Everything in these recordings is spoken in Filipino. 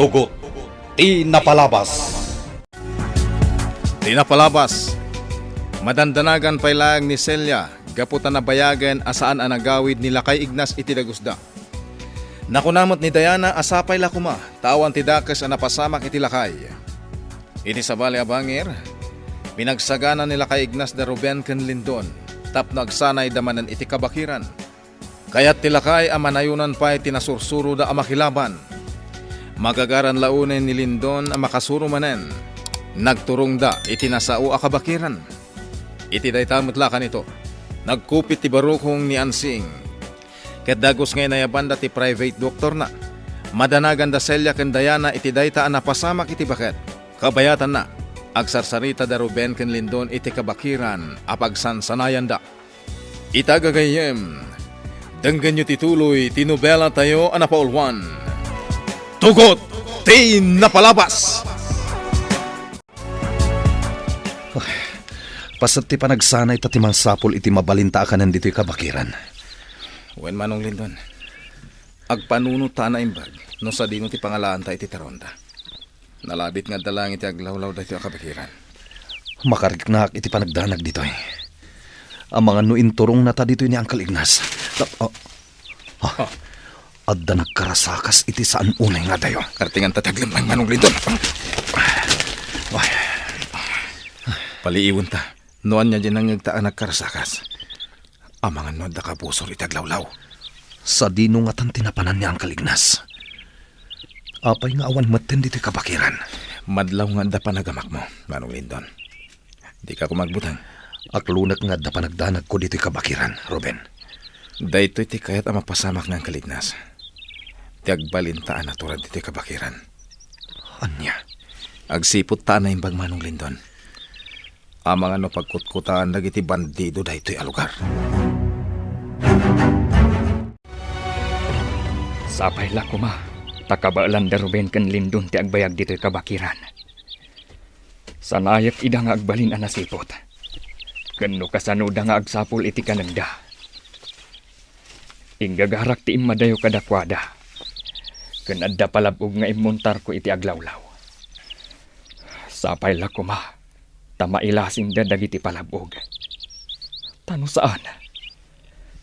Tugot, tinapalabas. Tinapalabas. Madandanagan pay lang ni Celia, gaputan na bayagan asaan ang nagawid nila kay Ignas iti dagusda. Nakunamot ni Diana asapay lakuma, tawan ti Dakas ang napasamak iti lakay. Iti sabali abangir, pinagsagana nila kay Ignas da Ruben ken Lindon, tapno agsanay damanan iti kabakiran. Kaya't tilakay ang manayunan pa'y tinasursuro da amakilaban. Magagaran launin ni Lindon ang makasuro manen. Nagturong da iti nasao a kabakiran. Iti daytamot lakan ito. Nagkupit ti barukong ni Ansing. Ket dagos ngay nayaban da ti private doctor na. Madanagan da Celia ken Diana iti dayta ang napasamak iti baket. Kabayatan na. Agsarsarita da Ruben ken Lindon iti kabakiran apagsansanayan da. Itagagayem. Danggan nyo tituloy, tinobela tayo anapaulwan. Tugot, tinapalabas! Pasat ti panagsanay tatimang sapol iti mabalinta ka nandito'y kabakiran. Wen manong Lindon, agpanuno ta na imbag, no sa dino ti pangalaan ta iti taronda. Nalabit nga dalang iti aglawlaw da iti kabakiran. Makariknak iti panagdanag dito'y. Ang mga nuinturong na ta dito'y ni Uncle Ignas. Adda nagkarasakas iti saan unay nga dayo. Kartingan tataglimang manong Lindon. Paliiwan ta. Noan niya dyan ang nagtaan nagkarasakas. Ang mga noan da kabusor itaglawlaw. Sa dino nga tan tinapanan ni Uncle Ignas. Apay nga awan maten dito'y kabakiran. Madlaw nga da panagamak mo, manong Lindon. Di ka kumagbutang. Aklunak nga da panagdanag ko dito'y kabakiran, Ruben. Daytoy ti kayat ang mapasamak ng kalignas. Ti agbalintaan na turad dito'y kabakiran. Anya? Agsipot ta na imbag manong Lindon. Amang ano pagkutkutaan nagiti bandido daytoy alugar. Sapay lakuma, takabaalan da Ruben ken Lindon ti agbayag dito'y kabakiran. Sanayat ida nga agbalin ang nasipot. Kano kasano da nga agsapol iti kananda. Inggagarak ti imadayo kadakwada. Ken adda palabog nga imuntar ko iti aglawlaw. Sapay lakuma, tamailasing da dagiti palabog. Tano saan?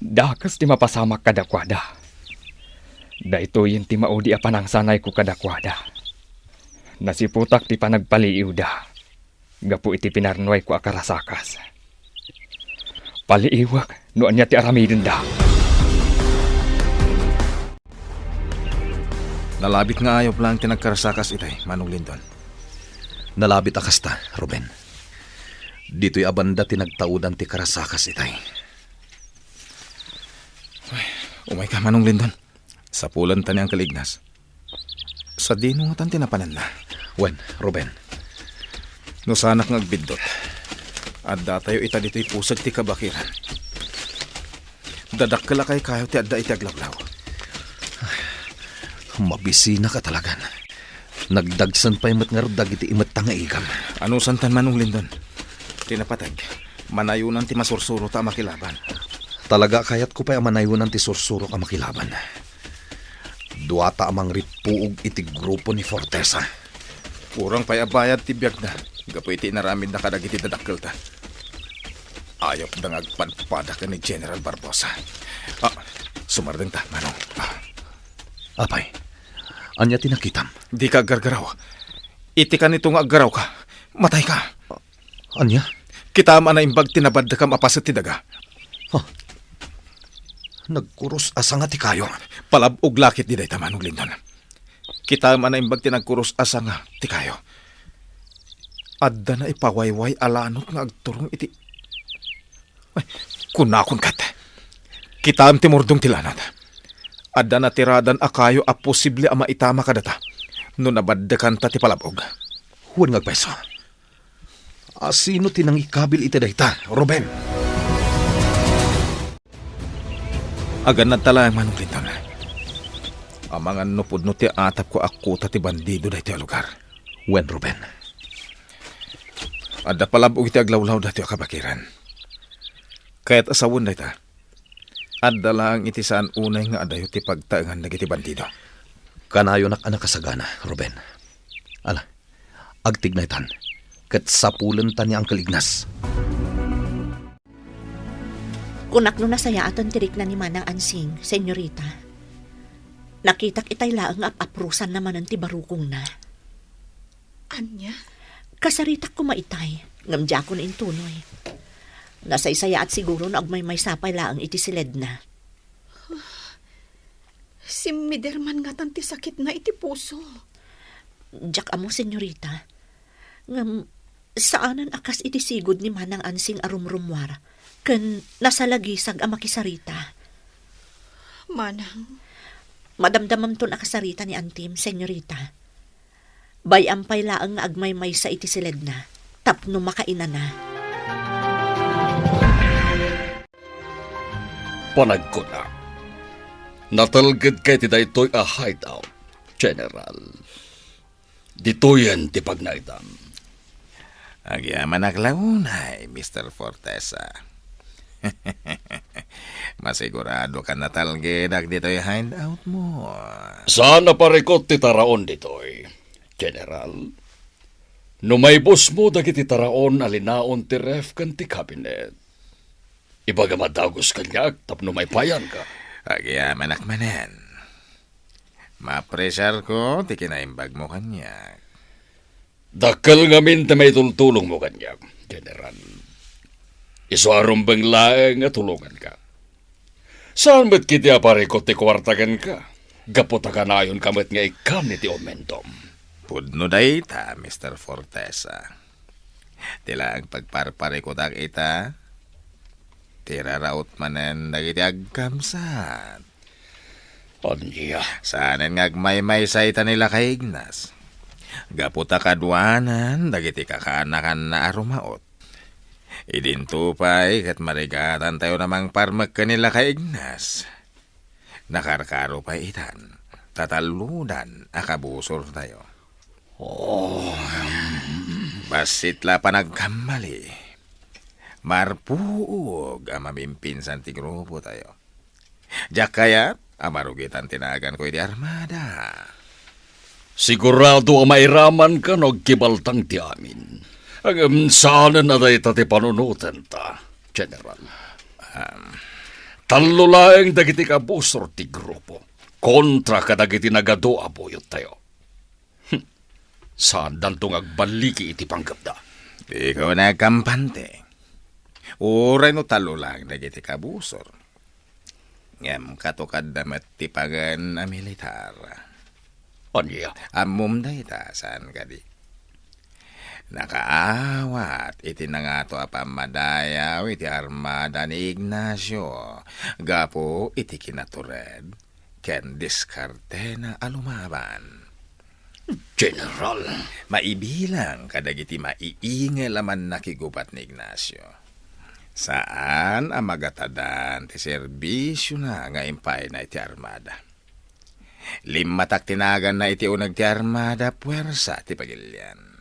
Dakas ti mapasamak kadakwada. Daytoy ti maudi a panangsanay ko kadakwada. Nasiputak ti panagpaliiw da. Gapu iti pinarnoy ko akarasakas. Paliiwak, noan niya ti aramidin da. Nalabit nga ayaw lang tinagkarasakas itay, manong Lindon. Nalabit akasta, Ruben. Dito'y abanda tinagtaudan ti karasakas itay. Umay ka, manong Lindon. Sa pulan ta niyang kalignas. Sa dino nga tan tinapanan na. Wen, Ruben. No sanak nga agbidot. Adda tayo ita dito'y pusag ti kabakiran. Dadakkel kay kayo ti adda iti aglawlaw. Mabisina ka talaga. Nagdagsan pa imat nga rudag iti imat ta nga igam. Ano santan manong Lindon? Tinapatag. Manayunan ti masursuro ta makilaban. Talaga kayat ko pa manayunan ti sursuro ka makilaban. Duata amang ripuog iti grupo ni Fortesa. Kurang payabayad ti biyag na. Gapo iti naramid na kadag iti dadakkel ta. Ayop dang agpadpada ka ni General Barbosa. Sumardeng ta, manong. Apay, anya tinakitam? Di ka gargaraw. Iti ka nitong aggaraw ka. Matay ka. Anya? Kita na imbag tinabad ka mapasat ti daga. Nagkurus asa nga ti kayo. Palabog lakit di day tamanong Lindon. Kita na imbag tinagkurus asa nga ti kayo. Adda na ipawayway alanot nga agturong iti. Ay, kunakon kat. Kita am timurdong tilanat. Adda na tiradan akayo a posible a maitama kadata. No nabaddakan ta ti palabog. Huwag ngagpaiso. Sino tinang ikabil iti dayta, Ruben? Agan na talang manong Lindon. Amangan no pudno ti atap ko ako ti bandido dahi ti lugar. Wen, Ruben? Adda palabog iti aglawlaw dahi ti kabakiran. Kaya't asawon dahi ta. Adda lang iti saan unay nga adayo ti pagtaengan dagiti bandido. Kanayo nak anak kasagana, Ruben. Ala, agtignaytan. Kat sapulan ta ni Uncle Ignas. Kunak no nasaya aton tirik na ni Manang Ansing, senyorita. Nakitak itay laang aprusan naman ang tibarukong na. Anya? Kasaritak ko maitay, ngamdya ko na intunoy. Nasaysaya at siguro na agmay may sapay laang iti siled na. Si Miderman nga tanti sakit na iti puso. Diyak amo, senyorita. Ngam, saanan akas iti sigod ni Manang Ansing arumrumwar, ken nasalagisag ang makisarita. Manang, Madamdamam ton akasarita ni Antim, senyorita. Bayampay laang nga agmay-may sa iti siled na, tapno makaina na. Panagko na. Natalgad kay ti daytoy a hideout, General. Dito yan ti pagnaitan. Agyaman aglaunay, Mr. Fortesa. Masigurado ka na talgidag dito'y hideout mo. Saan na parikot ti taraon ditoy, General? Numaybos mo dagiti taraon alinaon ti ref kan ti cabinet. Ibaga madagos kanyak tapno may payan ka. Agyaman akmanen. Mapresyar ko, ti kinaimbag mo kanyak. Dakal ngamin ti may tultulong mo kanyak, General. Isuarom bang laeng nga tulungan ka. Saan ba't kiti aparikot ti kwartagan ka? Gaputa ka na ayon kamit nga ikam ni ti omentom. Pudno day ta, Mr. Fortesa. Tila ang pagparparikot ang ita, tiraraot manen dagiti agkamsat. Anya, Saanen nga agmay-may sa ita nila kay Ignas. Gaputa kadwanan, dagiti kakaanakan na arumaot. Idintupay kat marigatan tayo namang parmak kanila kay Ignas. Nakarkaro pa itan, tataludan, akabusor tayo. Basitla pa nagkamali. Marpuog ang mamimpinsan ti grupo tayo. Diyak kaya, amarugitan tinagan ko iti armada. sigurado ang mairaman ka no gibaltang ti amin. Ang saan na day ti panunutan ta, General. Talo laeng dagiti kabusor ti grupo. Kontra ka dagiti nagadoa boyot tayo. Saan dantong agbaliki iti panggapda? Di ko nagkampante. Uray no talo lang dagiti kabusor. Ngem katukad damat ti pagan na militar. Anya, Amum day ta saan kadi. Nakaawat iti nangato apamadayaw iti armada ni Ignacio. Gapo iti kinatured ken diskarte na alumaban. General. Maibilang kadagiti maiingal laman nakigubat ni Ignacio. Saan ang magatadan ti serbisyo na nga impay na iti armada. Limatak tinagan na iti unag ti armada puwersa ti pagilyan.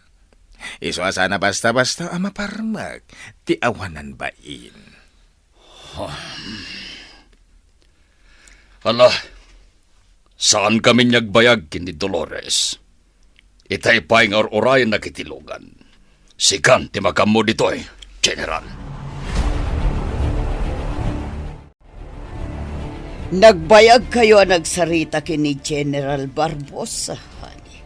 Iso asana basta-basta ang maparmag ti awanan bain. Hala, saan kami nyagbayag kini Dolores? Itay pa'y nga orayan na kitilugan. Sikan ti makam mo dito'y, General. Nagbayag kayo ang nagsarita kini General Barbosa, honey.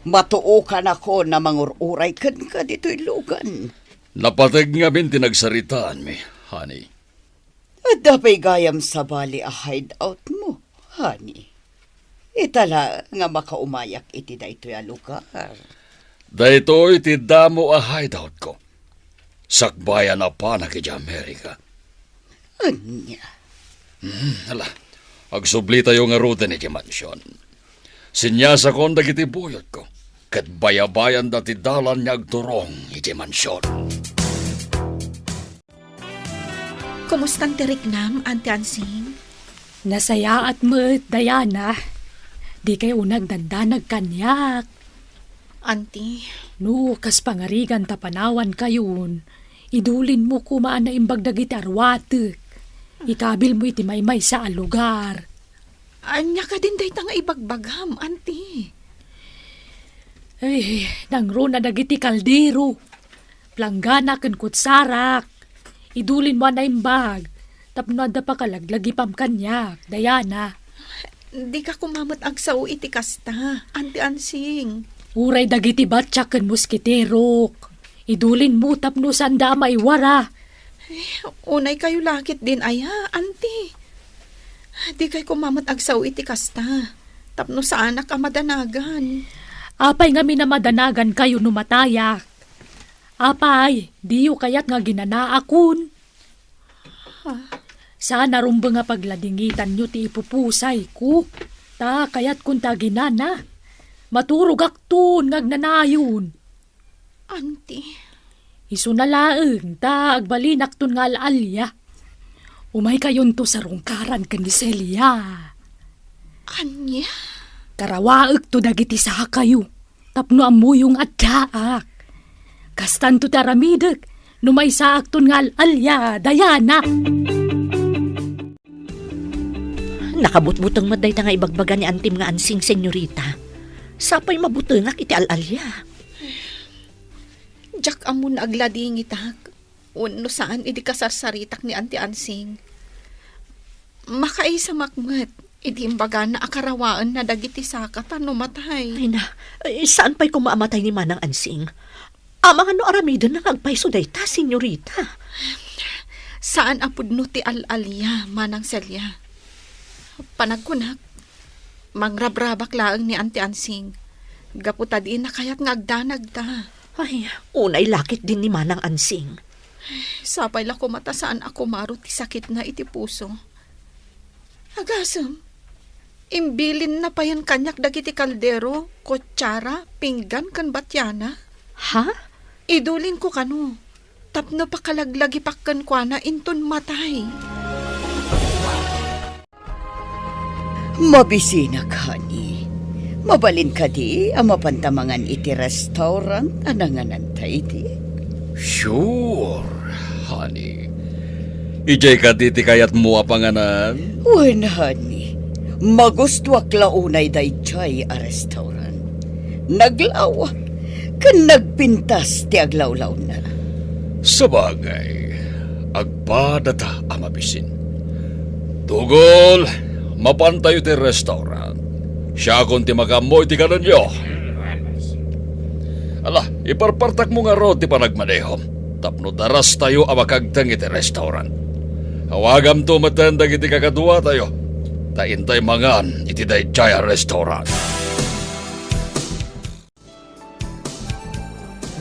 Matuokan ako na mangururay kan ka dito'y lugan. Napatag nga bin tinagsaritaan mi, honey. At dapay gayam sa bali a hideout mo, honey. Itala nga makaumayak iti daytoy a lugar. Daytoy ti damo a hideout ko. Sakbayan na pa na kiti Amerika. Anya? Hala, agsubli tayo nga ruta ni mansyon. Sinyasa ko ang dagiti buyot ko. Kat bayabayan dati dalan niya agturong iti mansyon. Kumustang tirik nam, Auntie Ansing? Nasaya at mo't, Diana. Di kayo nagdandanag kanyak. Auntie, No, kas pangarigan tapanawan kayon. Idulin mo kumaan na imbagdag iti arwatek. Ikabil mo iti maymay sa alugar. Anya ka din day nga ibagbagham, auntie. Ay, nangro na dagiti kaldero. Planggana ken kutsarak. Idulin mo na imbag. Tapno da pa kalaglagi pam kanyak, Diana. Di ka kumamot agsaw iti kasta, Auntie Ansing. Uray dagiti batsak ken muskiterok. Idulin mo tapno sanda maiwara. Unay kayo lakit din aya, auntie. Di kay kumamot agsaw iti kasta. Tapno sa anak ka madanagan. Apay nga minamadanagan kayo numatayak. Apay, diyo kayat nga ginanaakun. Sana rumba nga pagladingitan nyo ti ipupusay ko. Ta kayat kun ta ginana. Maturog aktun ngagnanayon. Auntie, Isu na laeng ta agbalinak tun nga alya. Umay kayon to sa rungkaran ken ni Celia. anya? Karawaeg to dagiti sa kayo. Tapno amuyong addaak. Kastan to taramidek. Numay saak tun nga alya, Diana. Nakabutbutang maday ta nga ibagbaga ni Antim nga ansing, senyorita. Sapay mabutengak iti alalya. Jak amun aglading itak. Uno saan idi kasarsaritak ni Auntie Ansing. Makaisa makmet. Idi imbaga na akarawaan na dagiti sakatan no matay. Ay na, saan pa'y kumaamatay ni Manang Ansing? Amang ano aramidon na nagpaiso dayta, senyorita. Saan apud no ti alalya, Manang Celia? Panagkunak, mangrabrabak laang ni Auntie Ansing. Gaputa di na kayat ngagdanag ta. Ay, unay lakit din ni Manang Ansing. Sapay la ko mata saan ako marot ti sakit na iti puso. Agasam, imbilin na pa yan kanyak dagiti kaldero, kutsara, pinggan kan batyana. Ha? Idulin ko kano. Tapno pa kalaglagi pakkan kwa na inton matay. Mabisinak, honey. Mabalin ka di, ang mapantamangan iti restaurant, ananganantay di. Sure, honey. Ijay ka diti kayat mo apanganan? Wen, honey. Magustuak launay day chay a restaurant. Naglaw, kan nagpintas ti aglawlaw na. Sabagay, agpadata amabisin. Tugol, mapantayo ti restaurant. Siya kung ti magamoy ti kanan nyo. Ala, iparpartak mo nga ro ti panagmanehom. Tapno daras tayo amakagtang iti restaurant. Hawagam to matandag iti kakadua tayo. Taintay mangan iti dayjaya restaurant.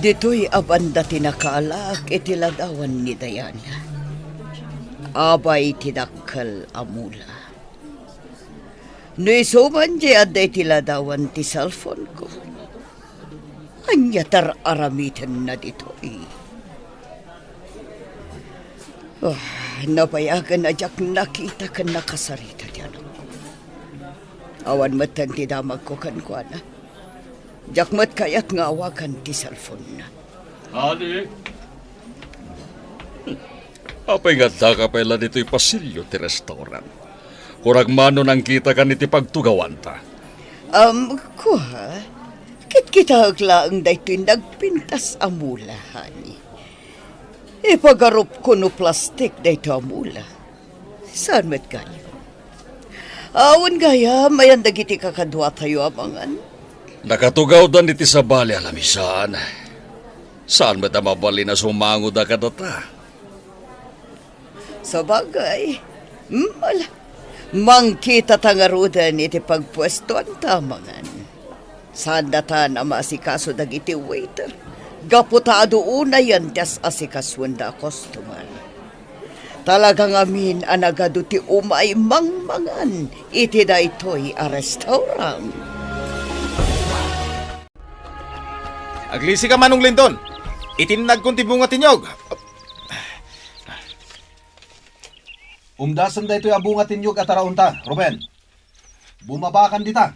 Dito'y abanda tinakaalak iti ladawan ni Diana. Abay tinakal amula. No isuman di aday tiladawan ti cellphone ko. Anya tar aramitan na dito'y. Napayagan na jak nakita ka nakasarita di anak ko. Awan matan ti damag ko kankwana. Jak mat kayat nga awakan ti cellphone na. Honey? Apay nga ka pala dito'y pasilyo ti restaurant. Kuragmano nang kita ka niti pagtugawan ta. Kuha, kita aglaang dayto'y nagpintas amula, honey. Ipagarup ko no plastik dayto amula. Saan met kayo? Awan gaya, mayan dagiti kakadwa tayo amangan. Nakatugaw dan iti sa bali alamisan. Saan met mabali na sumango da kadata? Sa bagay, mangkita tangarudan iti pagpwesto ang tamangan. Saan data na maasikaso dagiti waiter. Gaputado una yan tas asikaswan da customer. Talagang amin anagado ti umay mangmangan iti daytoy a restaurant. Aglisi ka Manong Linton. Itinag kong tibunga tinyog. Umdasan da ito'y abungatin yung ataraunta, Ruben. Bumabakan dita.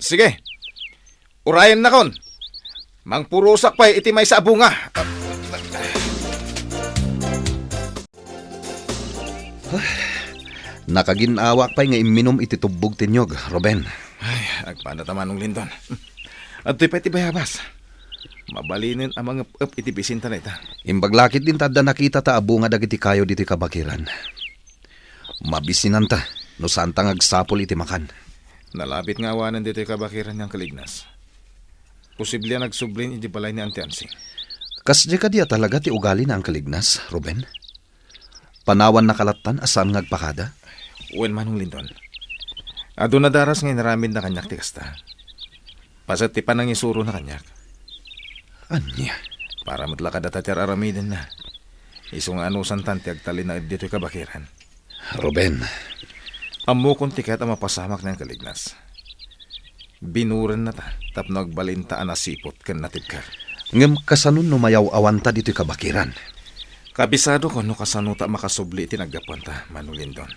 Sige. Urayan na kon. Mangpurusak pa iti may sa abunga. Nakaginawak pa'y nga iminom iti tubog tinyog, Ruben. Ay, agpanataman ng Lindon. At to'y pati bayabas. Mabalinin ang mga iti bisinta na ita. Imbaglakit din tada nakita ta abo nga dagiti kayo diti kabakiran. Mabisinan ta, no saan ta ngagsapol iti makan. Nalapit nga awanan dito kabakiran ng Kalignas. Posible nagsublin iti balay ni Auntie Ansing. Kasdi ka diya talaga ti ugali na ang Kalignas, Ruben? Panawan na kalatan asaan ngagpakada? Uwan man ng Lindon. Ado na daras ngayon naramid na kanyak ti kasta. Pasat ti panang isuro na kanyak. Anya? Para matlakad at atir aramidin na. Isong anusan tanti agtalin na dito kabakiran. Ruben, Amo kong tikat ang mapasamak ng Kalignas. Binuran na ta, tapno agbalinta anasipot kan natibkar. ngem kasanun no mayaw awanta dito kabakiran. Kabisado ko no kasanuta makasubli tinaggapuan ta, Manulindon.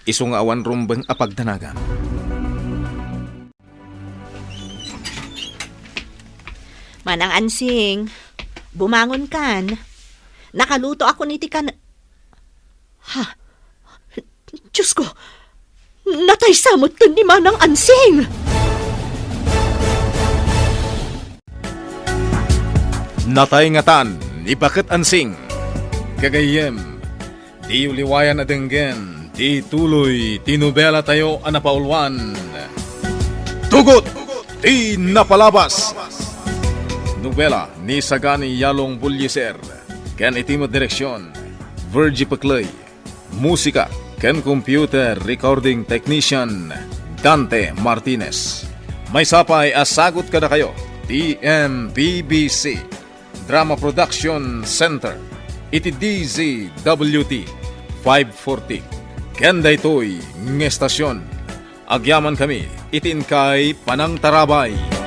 Isong awan rumbeng apagdanagan. Manang Ansing, bumangon kan. Nakaluto ako niti kan... Ha? Diyos ko, natay samot kan ni Manang Ansing! Natay ngatan, ibakat ansing. Kagayem, di uliwayan na denggen, di tuloy, tinubela tayo anapaulwan. Tugot, di napalabas. Nobela ni Sagani Yalong Bulyeser, ken itimo direksyon, Virgie Paclay. Musika, ken computer recording technician, Dante Martinez. May sapay asagot kada kayo, TMPBC. Drama Production Center, iti DZWT 540. Kenda ito'y ng estasyon. Agyaman kami, itin kay Panang Tarabay.